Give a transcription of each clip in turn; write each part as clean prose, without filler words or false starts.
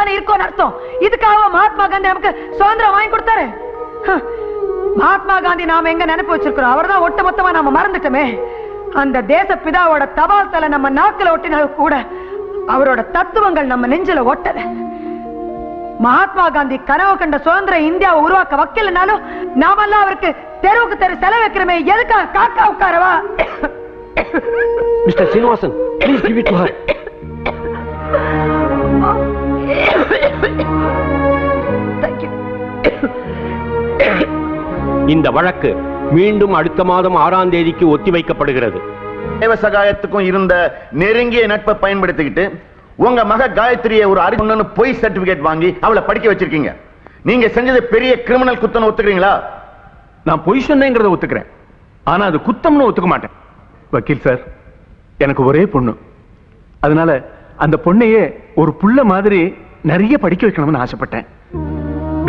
தானே இருக்கோம்னு அர்த்தம். இதுக்காக மகாத்மா காந்தி நமக்கு சுதந்திரம் வாங்கி கொடுத்தாரு. மகாத்மா காந்தி நாம எங்க நினைப்பு வச்சிருக்கிறோம், அவர் தான் ஒட்டு மொத்தமா நாம மறந்துட்டோமே. அந்த தேச பிதாவோட தபால் தலை நம்ம நாக்கில ஒட்டினாலும் கூட அவரோட தத்துவங்கள் நம்ம நெஞ்சில ஒட்டல. மகாத்மா காந்தி கனவு கண்ட சுதந்திர இந்தியாவை உருவாக்க வைக்கலனாலும் நாமெல்லாம் அவருக்கு தெருவுக்கு தெரு செலவு வைக்கிறமே. எதுக்காக காக்கா உட்காரவா? Mister Srinivasan, please give it to her. இந்த வழக்கு மீண்டும் அடுத்த மாதம் 6ஆம் தேதிக்கு ஒத்திவைக்கப்படுகிறது. தேவசகாயத்துக்கும் இருந்த நெருங்கிய நட்பை பயன்படுத்திக்கிட்டு உங்க மக காயத்ரியை ஒரு அறிஞன்னு பொய் சர்டிபிகேட் வாங்கி அவளை படிக்க வச்சிருக்கீங்க. நீங்க செஞ்சது பெரிய கிரிமினல் குத்தம் ஒத்துக்கிறீங்களா? நான் பொய் சொன்னேங்கிறத ஒத்துக்கிறேன், ஆனா அது குத்தம்னு ஒத்துக்க மாட்டேன். வக்கீல் சார், எனக்கு ஒரே பொண்ணு, அதனால அந்த பொண்ணையே ஒரு புள்ள மாதிரி நிறைய படிக்க வைக்கணும்னு ஆசைப்பட்டேன்.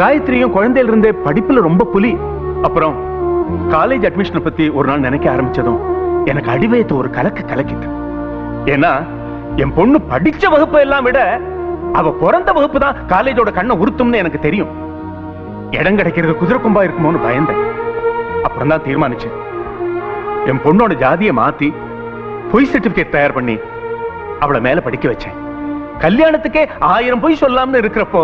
காயத்ரியும் குழந்தையில இருந்தே படிப்புல ரொம்ப புலி. அப்புறம் காலேஜ் அட்மிஷனை பத்தி ஒரு நாள் நினைக்க ஆரம்பிச்சதும் எனக்கு அடிவயத்தை ஒரு கலக்கு கலக்கிட்டு. ஏன்னா என் பொண்ணு படிச்ச வகுப்பு எல்லாம் விட அவ பிறந்த வகுப்பு தான் காலேஜோட கண்ணை உறுத்தும்னு எனக்கு தெரியும். இடம் கிடைக்கிறது குதிரை கொம்பா இருக்குமோன்னு பயந்தேன். அப்புறம் தான் தீர்மானிச்சேன், என் பொண்ணோட ஜாதியை மாத்தி பொய் சர்டிபிகேட் தயார் பண்ணி அவளை மேல படிக்க வச்சேன். கல்யாணத்துக்கே 1000 பொய் சொல்லாம்னு இருக்கிறப்போ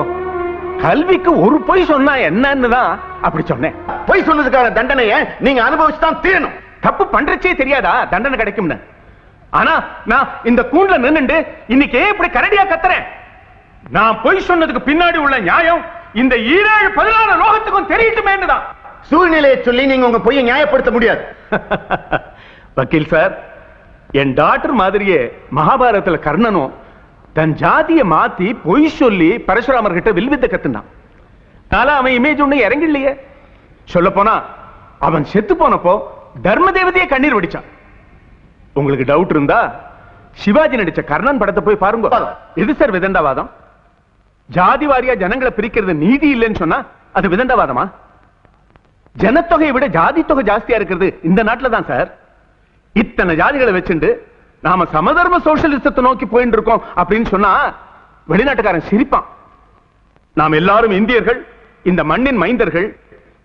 கல்விக்கு ஒரு பொய் சொன்னா என்னன்னு தான் அப்படி சொன்னேன். பொய் சொன்னதுக்கான தண்டனையை நீங்க அனுபவிச்சுதான் தீரணும். தப்பு பண்றச்சே தெரியாதா தண்டனை கிடைக்கும்னு? ஆனா நான் இந்த கூண்டுல நின்னுண்டு இன்னைக்கு இப்படி கரடியா கத்துறேன். நான் பொய் சொன்னதுக்கு பின்னாடி உள்ள நியாயம் இந்த 17-16 லோகத்துக்கும் தெரியட்டுமேன்னு தான். சூழ்நிலையை சொல்லி நீங்க உங்க பொய்யை நியாயப்படுத்த முடியாது. வக்கீல் சார், என் டாக்டர் மாதிரியே மகாபாரதத்துல கர்ணனும் தன் ஜாதியை மாத்தி பொய் சொல்லி பரசுராமர் கிட்ட வில்வித்த கத்துனான். அவன் இமேஜ் ஒண்ணு இறங்கில்லையே. சொல்ல போனா அவன் செத்து போனப்போ தர்ம தேவதையே கண்ணீர் வடிச்சான். உங்களுக்கு டவுட் இருந்தா சிவாஜி நடிச்ச கர்ணன் படத்தை போய் பாருங்க. எது சார் விதண்டாவாதம்? ஜாதி வாரியா ஜனங்களை பிரிக்கிறது நீதி இல்லைன்னு சொன்னா அது விதண்டாவாதமா? ஜனத்தொகையை விட ஜாதி தொகை ஜாஸ்தியா இருக்கிறது இந்த நாட்டில தான் சார். இத்தனை ஜாதிகளை வச்சுண்டு நாம சமதர்ம சோசியலிசத்தை நோக்கி போயிட்டு இருக்கோம் அப்படின்னு சொன்னா வெளிநாட்டுக்காரன் சிரிப்பான். நாம் எல்லாரும் இந்தியர்கள், இந்த மண்ணின் மைந்தர்கள்,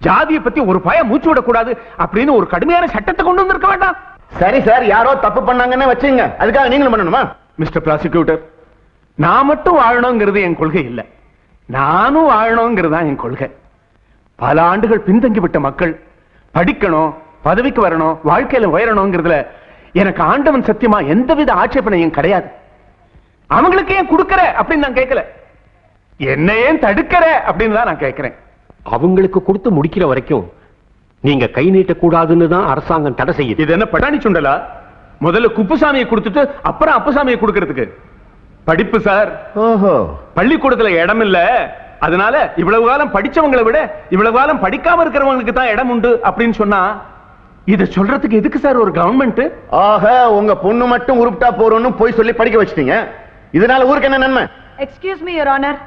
ஜாதியை பத்தி ஒரு பய மூச்சு விடக்கூடாது அப்படின்னு ஒரு கடுமையான சட்டத்தை கொண்டு வந்திருக்க வேண்டாம். சரி சார், யாரோ தப்பு பண்ணாங்கன்னு வச்சுங்க, அதுக்காக நீங்களும் பண்ணணுமா? மிஸ்டர் ப்ராசிக்யூட்டர், நான் மட்டும் வாழணுங்கிறது என் கொள்கை இல்ல, நானும் வாழணுங்கிறது தான் என் கொள்கை. பல ஆண்டுகள் பின்தங்கி விட்ட மக்கள் படிக்கணும், பதவிக்கு வரணும், வாழ்க்கையில உயரணுங்கிறதுல எனக்கு ஆண்டவன் சத்தியமா எந்தவித ஆட்சேபனையும் கிடையாது. அவங்களுக்கு ஏன் கொடுக்கற அப்படின்னு நான் கேட்கல, என்ன ஏன் தடுக்கிற அப்படின்னு தான் நான் கேட்கிறேன். அவங்களுக்கு கொடுத்து முடிக்கிற வரைக்கும் நீங்க கை நீட்ட கூடாதுன்னு தான் அரசாங்கம் தடை செய்யுது. இது என்ன பட்டாணி சுண்டலா? முதல்ல குப்புசாமியை கொடுத்துட்டு அப்புறம் அப்புசாமியை கொடுக்கிறதுக்கு படிப்பு சார். ஓஹோ, பள்ளிக்கூடத்துல இடம் இல்ல, அதனால இவ்வளவு காலம் படிச்சவங்களை விட இவ்வளவு காலம் படிக்காம இருக்கிறவங்களுக்கு தான் இடம் உண்டு அப்படின்னு சொன்னா இத சொல்றதுக்கு எதுக்கு சார் ஒரு கவர்மெண்ட்? ஆக உங்க பொண்ணு மட்டும் உருப்டா போறோம்னு போய் சொல்லி படிக்க வச்சிட்டீங்க, இதனால ஊருக்கு என்ன நன்மை? எக்ஸ்கியூஸ் மீ யுவர் ஆனர்,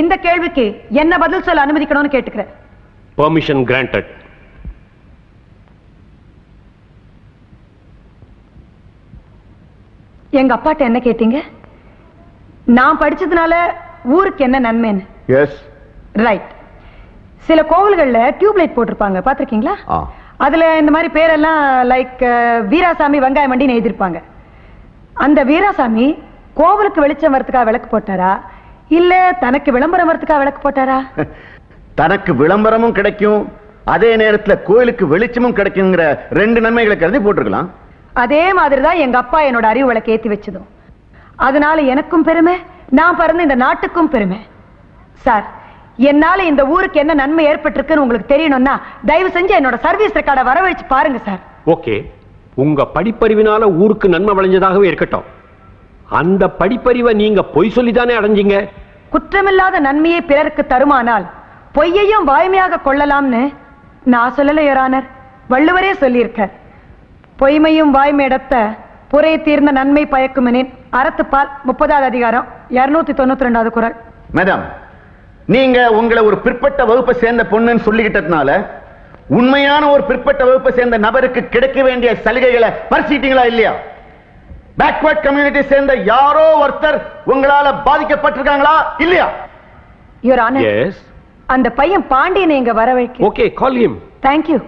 இந்த கேள்விக்கு என்ன பதில் சொல்ல அனுமதிக்கணும்னு கேட்டுக்கிறேன். Permission granted. எங்க அப்பாட்ட என்ன கேட்டீங்க? நான் படிச்சதுனால ஊருக்கு என்ன நன்மைன்னு. S right. சில கோவில்கள்ல டியூப்லைட் போட்டிருப்பாங்க, பாத்திருக்கீங்களா? அதுல இந்த மாதிரி பேரெல்லாம் லைக் வீராசாமி வெங்காய மண்டின்னு எழுதிருப்பாங்க. அந்த வீராசாமி கோவிலுக்கு வெளிச்சம் வரதுக்காக விளக்கு போட்டாரா இல்ல தனக்கு விளம்பரம் வரதுக்காக விளக்கு போட்டாரா? தனக்கு விளம்பரமும் கிடைக்கும், அதே நேரத்துல கோயிலுக்கு வெளிச்சமும் கிடைக்குங்கிற 2 நன்மைகளை கருதி போட்டிருக்கலாம். அதே மாதிரிதான் எங்க அப்பா என்னோட அறிவு விளக்கு ஏத்தி வச்சதும். அதனால எனக்கும் பெருமை, நான் பிறந்த இந்த நாட்டுக்கும் பெருமை. சார், என்னால இந்த ஊருக்கு என்ன நன்மை ஏற்பட்டிருக்குன்னு உங்களுக்கு தெரியணும்னா தயவு செஞ்சு என்னோட சர்வீஸ் ரெக்கார்டை வரவழைச்சு பாருங்க சார். ஓகே, உங்க படிப்பறிவினால ஊருக்கு நன்மை விளைஞ்சதாகவே இருக்கட்டும். அந்த படிப்பறிவை நீங்க பொய் சொல்லிதானே அடைஞ்சீங்க. குற்றமில்லாத நன்மையை பிறருக்கு தருமானால் பொய்யையும் வாய்மையாக கொள்ளலாம்னு நான் சொல்லல யுவர் ஆனர், வள்ளுவரே சொல்லியிருக்கார். பொய்மையும் வாய்மையிடத்த புரை தீர்ந்த நன்மை பயக்குமெனின் அறத்துப்பால் 30வது அதிகாரம் 292வது குறள். மேடம், நீங்க உங்களை ஒரு பிற்பட்ட வகுப்பை சேர்ந்த பொண்ணுன்னு சொல்லிக்கிட்டதுனால உண்மையான ஒரு பிற்பட்ட வகுப்பை சேர்ந்த நபருக்கு கிடைக்க வேண்டிய சலுகைகளை பறிச்சிட்டீங்களா இல்லையா? பேக்வர்ட் கம்யூனிட்டி சேர்ந்த யாரோ ஒருத்தர் உங்களால பாதிக்கப்பட்டிருக்காங்களா இல்லையா? Your honour, yes. அந்த பையன் பாண்டியனை இங்க வர வைக்க. Okay, call him. Thank you.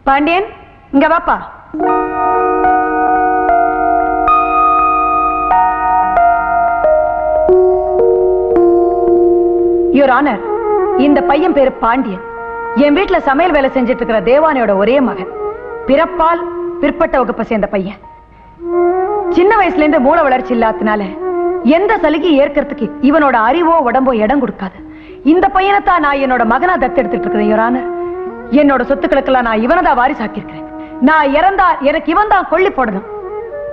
Pandian, இங்க வாப்பா. யுவர் ஆனர், இந்த பையன் பேரு பாண்டியன். என் வீட்டுல சமையல் வேலை செஞ்சிட்டு இருக்கிற தேவானையோட ஒரே மகன். பிறப்பால் பிற்பட்ட வகுப்பை சேர்ந்த பையன். சின்ன வயசுல இருந்து மூளை வளர்ச்சி இல்லாதனால எந்த சலுகை ஏற்கிறதுக்கு இவனோட அறிவோ உடம்போ இடம் கொடுக்காது. இந்த பையனைத்தான் நான் என்னோட மகனா தத்தெடுத்துட்டு இருக்கிறேன். யுவர் ஆனர், என்னோட சொத்துக்களுக்கெல்லாம் நான் இவனை தான் வாரிசாக்கியிருக்கிறேன். நான் இறந்தா எனக்கு இவன் தான் கொல்லி போடணும்.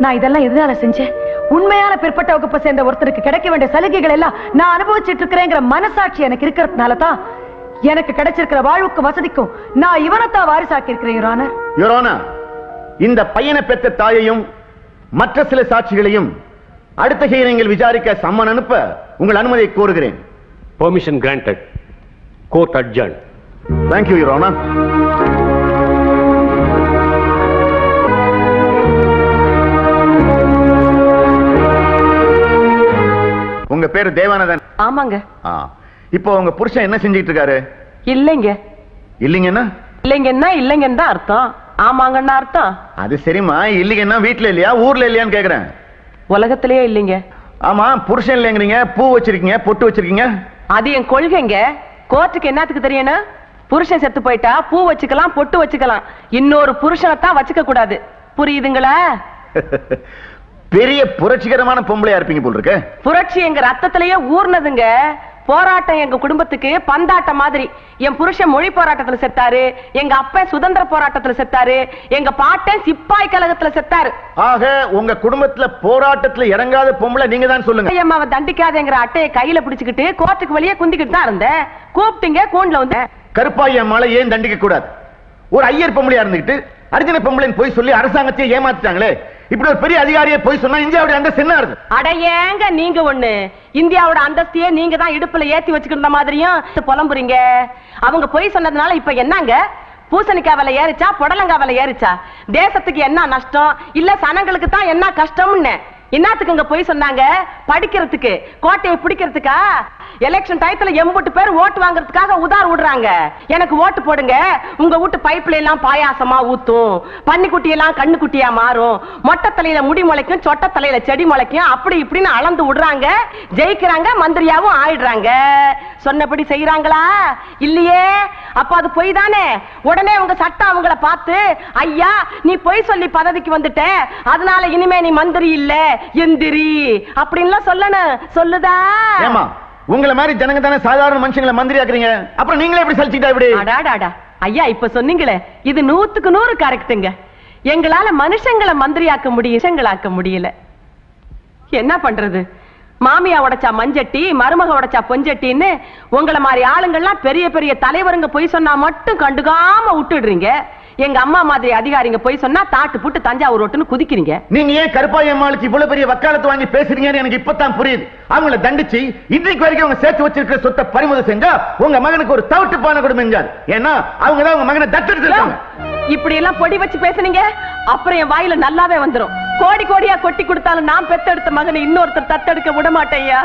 நான் இதெல்லாம் எதனால செஞ்சேன்? உண்மையான பிற்பட்ட வகுப்பை சேர்ந்த ஒருத்தருக்கு கிடைக்க வேண்டிய சலுகைகள் எல்லாம் நான் அனுபவிச்சுட்டு இருக்கிறேங்கிற மனசாட்சி எனக்கு இருக்கிறதுனால தான் எனக்கு கிடைச்சிருக்கிற வாழ்வுக்கும் வசதிக்கும் நான் இவனைத்தான் வாரிசாக்கி இருக்கிறேன். Your honour. யுவர் ஆனர், இந்த பையனை பெற்ற தாயையும் மற்ற சில சாட்சிகளையும் அடுத்த ஹியரிங்கில் விசாரிக்க சம்மன் அனுப்ப உங்கள் அனுமதியை கோருகிறேன். Permission granted. Court adjourn. Thank you your honour. உங்க பேரு தேவானந்தன்? ஆமாங்க. இப்போ உங்க புருஷன் என்ன செஞ்சிட்டு இருக்காரு? இல்லைங்க. இல்லைங்கன்னா? இல்லைங்கன்னா இல்லைங்கன்னு தான் அர்த்தம். ஆமாங்கன்னா அர்த்தம். அது சரிம்மா, இல்லைங்கன்னா வீட்டுல இல்லையா ஊர்ல இல்லையான்னு கேக்குறேன். உலகத்திலேயே இல்லைங்க. ஆமா, புருஷன் இல்லைங்கிறீங்க, பூ வச்சிருக்கீங்க, பொட்டு வச்சிருக்கீங்க. அது என் கொள்கைங்க. கோர்ட்டுக்கு என்னத்துக்கு தெரியனா? புருஷன் செத்து போயிட்டா பூ வச்சுக்கலாம், பொட்டு வச்சுக்கலாம். இன்னொரு புருஷனை தான் வச்சுக்க கூடாது. புரியுதுங்களா? பெரிய புரட்சிகரமான பொம்பளையா இருப்பீங்க போல் இருக்கு. புரட்சி எங்க ரத்தத்திலேயே ஊர்னதுங்க. போராட்டம் எங்க குடும்பத்துக்கு பந்தாட்டம் மாதிரி. என் புருஷன் மொழி போராட்டத்துல செத்தாரு, எங்க அப்பா சுதந்திர போராட்டத்துல செத்தாரு, எங்க பாட்டன் சிப்பாய் கழகத்துல செத்தாரு. ஆக உங்க குடும்பத்துல போராட்டத்துல இறங்காத பொம்பளை நீங்க தான் சொல்லுங்க. அம்மாவை தண்டிக்காதேங்கிற அட்டையை கையில பிடிச்சுக்கிட்டு கோர்ட்டுக்கு வெளியே குந்திக்கிட்டு தான் இருந்தேன். கூப்பிட்டீங்க, கூண்டுல வந்தேன். கருப்பாய் அம்மாளை ஏன் தண்டிக்க கூடாது? ஒரு ஐயர் பொம்பளையா இருந்துகிட்டு அர்ஜுன பொம்பளைன்னு போய் சொல்லி அரசாங்கத்தையே ஏமாத்திட்டாங்களே. இப்படி ஒரு பெரிய அதிகாரியை போய் சொன்னா இந்தியாவுடைய அந்தஸ்து என்ன இருக்கு? அட ஏங்க நீங்க ஒண்ணு இந்தியாவோட அந்தஸ்தையே நீங்க தான் இடுப்புல ஏத்தி வச்சுக்கிற மாதிரியும் புலம்புறீங்க. அவங்க போய் சொன்னதுனால இப்ப என்னங்க? பூசணிக்காய் விலை ஏறிச்சா, புடலங்காய் விலை ஏறிச்சா? தேசத்துக்கு என்ன நஷ்டம் இல்ல சனங்களுக்கு தான் என்ன கஷ்டம்னு என்னத்துக்குங்க போய் சொன்னாங்க? படிக்கிறதுக்கு, கோட்டையை பிடிக்கிறதுக்கா? எலெக்ஷன் டயத்துல 80 பேர் ஓட்டு வாங்குறதுக்காக உதார் விடுறாங்க. எனக்கு ஓட்டு போடுங்க, உங்க வீட்டு பைப்ல எல்லாம் பாயாசமா ஊத்தும், பன்னிக்குட்டி எல்லாம் கண்ணுக்குட்டியா மாறும், மொட்டை தலையில முடி முளைக்கும், சொட்ட தலையில செடி முளைக்கும், அப்படி இப்படின்னு அளந்து விடுறாங்க. ஜெயிக்கிறாங்க, மந்திரியாவும் ஆயிடுறாங்க. சொன்னபடி செய்யறாங்களா? இல்லையே. அப்ப அது பொய் தானே. உடனே உங்க சட்டம் அவங்கள பார்த்து, ஐயா நீ பொய் சொல்லி பதவிக்கு வந்துட்ட, அதனால இனிமே நீ மந்திரி இல்ல எந்திரி அப்படின்லாம் சொல்லணும். சொல்லுதா? ஏமா உங்களை மாதிரி ஜனங்க தானே சாதாரண மனுஷங்களை மந்திரி ஆக்குறீங்க, அப்புறம் நீங்களே எப்படி சலிச்சிட்டா இப்படி? அடாடாடா ஐயா, இப்ப சொன்னீங்களே இது 100க்கு 100 கரெக்ட்டுங்க. எங்களால மனுஷங்களை மந்திரியாக்க முடியல. முடியல. என்ன பண்றது? மாமியா உடைச்சா மஞ்சட்டி, மருமக உடைச்சா பொஞ்சட்டின்னு உங்களை மாதிரி ஆளுங்கள்லாம் பெரிய பெரிய தலைவருங்க போய் சொன்னா மட்டும் கண்டுக்காம விட்டுடுறீங்க. எங்க அம்மா மாதிரி அதிகாரிங்க போய் சொன்னா தாட்டு புட்டு தஞ்சாவூர் ரோட்டுன்னு குதிக்கிறீங்க. நீங்க ஏன் கருப்பாய் அம்மாளுக்கு இவ்வளவு பெரிய வக்காலத்து வாங்கி பேசுறீங்கன்னு எனக்கு இப்பதான் புரியுது. அவங்கள தண்டிச்சு இன்னைக்கு வரைக்கும் அவங்க சேர்த்து வச்சிருக்கிற சொத்தை பறிமுதல் செஞ்சா உங்க மகனுக்கு ஒரு தவிட்டுப்பான கூட செஞ்சாரு. ஏன்னா அவங்க தான் உங்க மகனை தத்தெடுத்திருக்காங்க. இப்படி எல்லாம் பொடி வச்சு பேசுனீங்க, அப்புறம் என் வாயில நல்லாவே வந்துரும். கோடி கோடியா கொட்டி கொடுத்தாலும் நான் பெத்தெடுத்த மகனை இன்னொருத்தர் தத்தெடுக்க விட மாட்டேயா.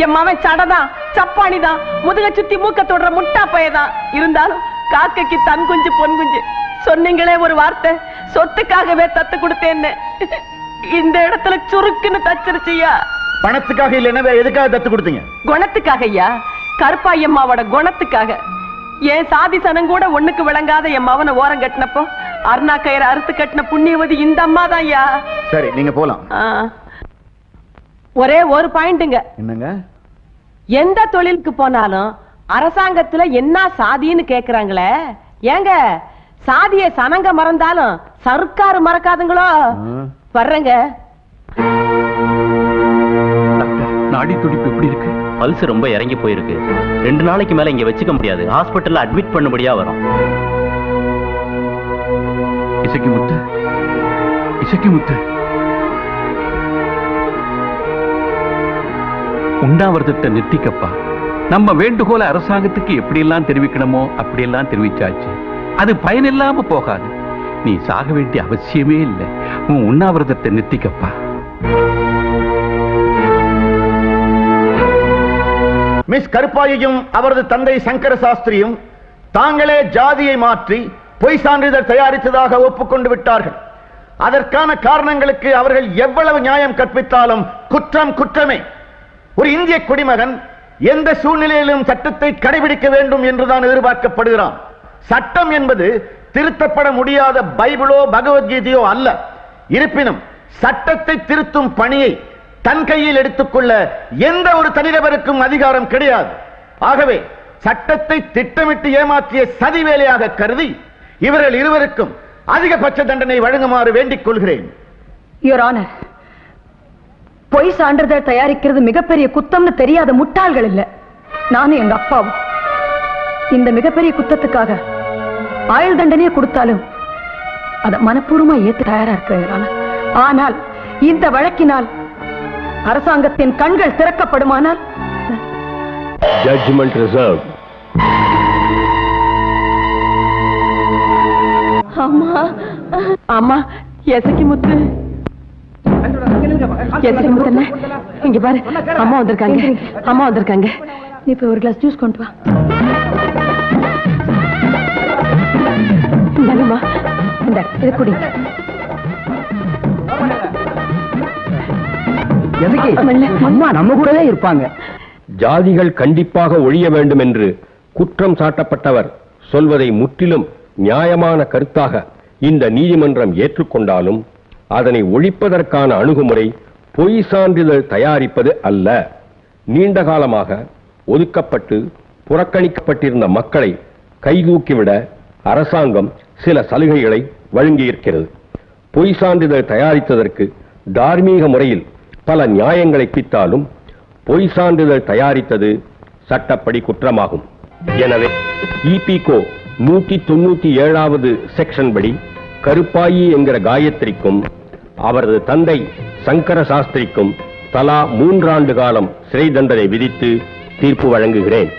என் மகன் சடதான், சப்பானிதான், முதுக சுத்தி மூக்க தொடுற முட்டா பையதான். இருந்தாலும் காக்கைக்கு தன் குஞ்சு பொன் குஞ்சு. சொன்னீங்களே ஒரு வார்த்தை, சொத்துக்காகவே தத்து கொடுத்தேன்னு. இந்த இடத்துல சுருக்குன்னு தச்சிருச்சியா. பணத்துக்காக இல்லைன்னா வேற எதுக்காக தத்து கொடுத்தீங்க? குணத்துக்காக ஐயா, கருப்பாயம்மாவோட குணத்துக்காக. என் சாதி சனம் கூட ஒண்ணுக்கு விளங்காத என் மவனை ஓரம் கட்டினப்போ அருணா கயிறு அறுத்து கட்டின புண்ணியவதி இந்த அம்மா தான் ஐயா. சரி, நீங்க போலாம். ஒரே ஒரு பாயிண்ட்டுங்க. என்னங்க? எந்த தொழிலுக்கு போனாலும் அரசாங்கத்துல என்ன சாதின்னு கேக்குறாங்களே, ஏங்க சாதிய சனங்க மறந்தாலும் சர்க்காரு மறக்காதுங்களோ? வர்றேங்க. நாடி துடிப்பு எப்படி இருக்கு? பல்ஸ் ரொம்ப இறங்கி போயிருக்கு. 2 நாளைக்கு மேல இங்க வச்சுக்க முடியாது. ஹாஸ்பிட்டல்ல அட்மிட் பண்ணும்படியா வரும். இசக்கி முத்து உண்ணாவிரதத்தை நிறுத்திக்கப்பா. நம்ம வேண்டுகோளை அரசாங்கத்துக்கு எப்படி எல்லாம் தெரிவிக்கணுமோ அப்படி எல்லாம் தெரிவிச்சாச்சு. அது பயனில்லாம போகாது. நீ சாக வேண்டிய அவசியமே இல்லை. உன் உண்ணாவிரதத்தை நிறுத்திக்கப்பா. மிஸ் கருப்பாயையும் அவரது தந்தை சங்கர சாஸ்திரியும் தாங்களே ஜாதியை மாற்றி பொய் சான்றிதழ் தயாரித்ததாக ஒப்புக்கொண்டு விட்டார்கள். அதற்கான காரணங்களுக்கு அவர்கள் எவ்வளவு நியாயம் கற்பித்தாலும் குற்றம் குற்றமே. ஒரு இந்திய குடிமகன் எந்த சூழ்நிலையிலும் சட்டத்தை கடைபிடிக்க வேண்டும் என்றுதான் எதிர்பார்க்கப்படுகிறான். சட்டம் என்பது திருத்தப்பட முடியாத பைபிளோ பகவத்கீதையோ அல்ல. இருப்பினும் சட்டத்தை திருத்தும் பணியை தன் கையில் எடுத்துக்கொள்ள எந்த ஒரு தனிநபருக்கும் அதிகாரம் கிடையாது. ஆகவே சட்டத்தை திட்டமிட்டு ஏமாற்றிய சதி வேலையாக கருதி இவர்கள் இருவருக்கும் அதிகபட்ச தண்டனை வழங்குமாறு வேண்டிக் கொள்கிறேன். யுவர் ஆனர், பொய் சான்றிதழ் தயாரிக்கிறது மிகப்பெரிய குத்தம்னு தெரியாத முட்டாள்கள் இல்ல, நானும் எங்க அப்பாவும். இந்த மிகப்பெரிய குத்தத்துக்காக ஆயுள் தண்டனையை கொடுத்தாலும் அத மனப்பூர்வமா ஏத்து தயாரா இருக்கிறேன். ஆனால் இந்த வழக்கினால் அரசாங்கத்தின் கண்கள் திறக்கப்படுமானால் ஜட்ஜ்மெண்ட் ரிசர்வ். அம்மா அம்மா எசக்கி முத்து எசக்கி முத்து இங்க பாரு, அம்மா வந்திருக்காங்க, அம்மா வந்திருக்காங்க. நீ போய் ஒரு கிளாஸ் ஜூஸ் கொண்டு வா. இந்தாங்கம்மா, இந்த இது குடி. அம்மா நம்ம கூடவே இருப்பாங்க. ஜாதிகள் கண்டிப்பாக ஒழிய வேண்டும் என்று குற்றம் சாட்டப்பட்டவர் சொல்வதை முற்றிலும் நியாயமான கருத்தாக இந்த நீதிமன்றம் ஏற்றுக்கொண்டாலும் அதனை ஒழிப்பதற்கான அணுகுமுறை பொய் சான்றிதழ் தயாரிப்பது அல்ல. நீண்ட காலமாக ஒதுக்கப்பட்டு புறக்கணிக்கப்பட்டிருந்த மக்களை கைதூக்கிவிட அரசாங்கம் சில சலுகைகளை வழங்கியிருக்கிறது. பொய் சான்றிதழ் தயாரித்ததற்கு தார்மீக முறையில் பல நியாயங்களை பித்தாலும் பொய் சான்றிதழ் தயாரித்தது சட்டப்படி குற்றமாகும். எனவே இபிகோ 197வது செக்ஷன் படி கருப்பாயி என்கிற காயத்ரிக்கும் அவரது தந்தை சங்கர சாஸ்திரிக்கும் தலா 3 ஆண்டு காலம் சிறை தண்டனை விதித்து தீர்ப்பு வழங்குகிறேன்.